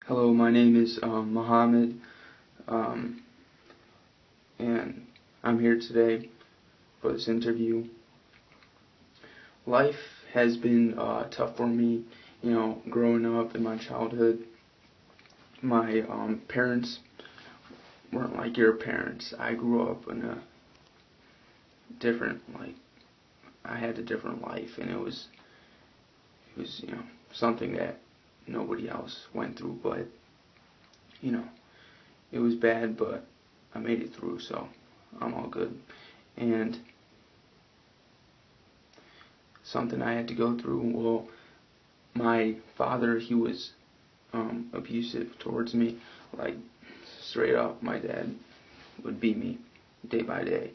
Hello, my name is Mohammed, um, and I'm here today for this interview. Life has been tough for me, growing up in my childhood. My parents weren't like your parents. I grew up in a different, I had a different life, and it was something that nobody else went through, but, you know, it was bad, but I made it through, so I'm all good. And something I had to go through, well, my father, he was abusive towards me, like straight up. My dad would beat me day by day,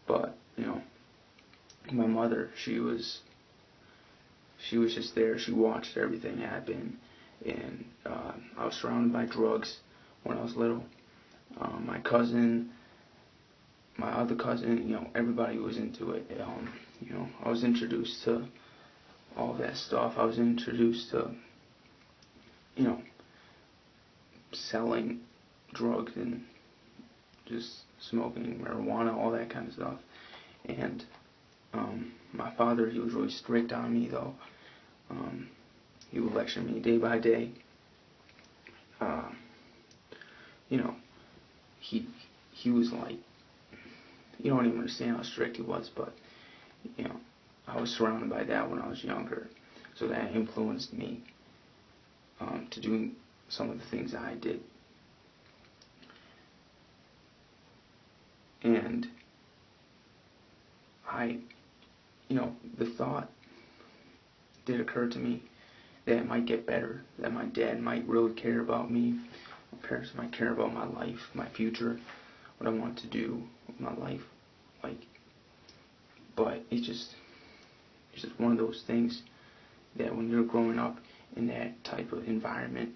but my mother, she was just there. She watched everything happen, and I was surrounded by drugs when I was little. My cousin, my other cousin, everybody was into it. I was introduced to all that stuff. I was introduced to, you know, selling drugs and just smoking marijuana, all that kind of stuff. And my father, he was really strict on me, though. He would lecture me day by day. Uh, you know, he was like, you don't even understand how strict he was, but I was surrounded by that when I was younger, so that influenced me to doing some of the things I did. And the thought did occur to me that it might get better, that my dad might really care about me, my parents might care about my life, my future, what I want to do with my life, but it's just one of those things that when you're growing up in that type of environment,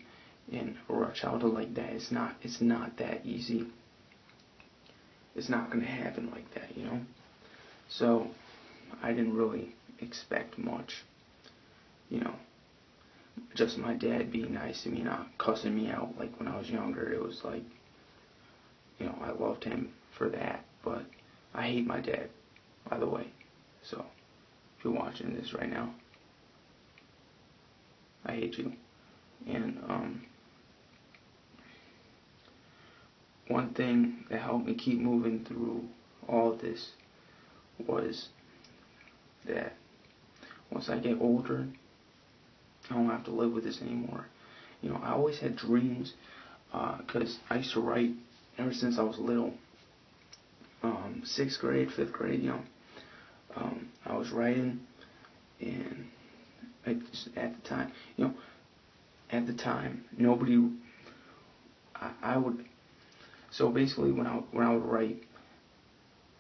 in a childhood like that, it's not that easy. It's not going to happen like that, So I didn't really expect much, just my dad being nice to me, not cussing me out like when I was younger. It was like, I loved him for that, but I hate my dad, by the way. So if you're watching this right now, I hate you. And one thing that helped me keep moving through all of this was that once I get older, I don't have to live with this anymore. I always had dreams, because I used to write ever since I was little. 6th grade, 5th grade, I was writing, and at the time, nobody, I would, so basically when I would write,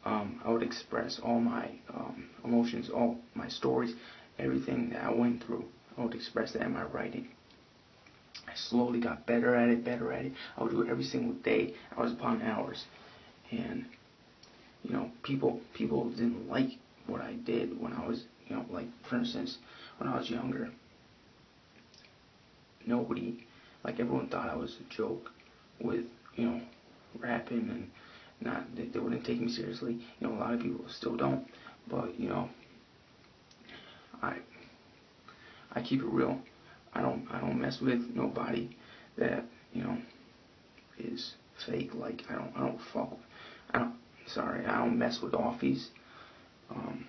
I would express all my emotions, all my stories, everything that I went through. I would express that in my writing. I slowly got better at it, better at it. I would do it every single day, hours upon hours. And, people didn't like what I did when I was, like, for instance, when I was younger. Nobody, like, everyone thought I was a joke with, rapping, and they wouldn't take me seriously. A lot of people still don't. But, I I keep it real. I don't mess with nobody that, is fake. Like, I don't fuck with, I don't mess with offies. Um,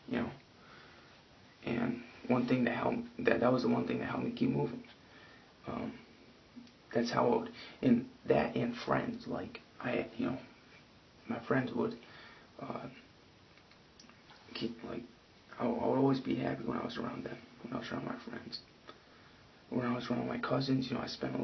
you know, and one thing that helped, that was the one thing that helped me keep moving. Um, that's how I would, and friends, like, my friends would, keep, like, I would always be happy when I was around them, when I was around my friends. When I was around my cousins, I spent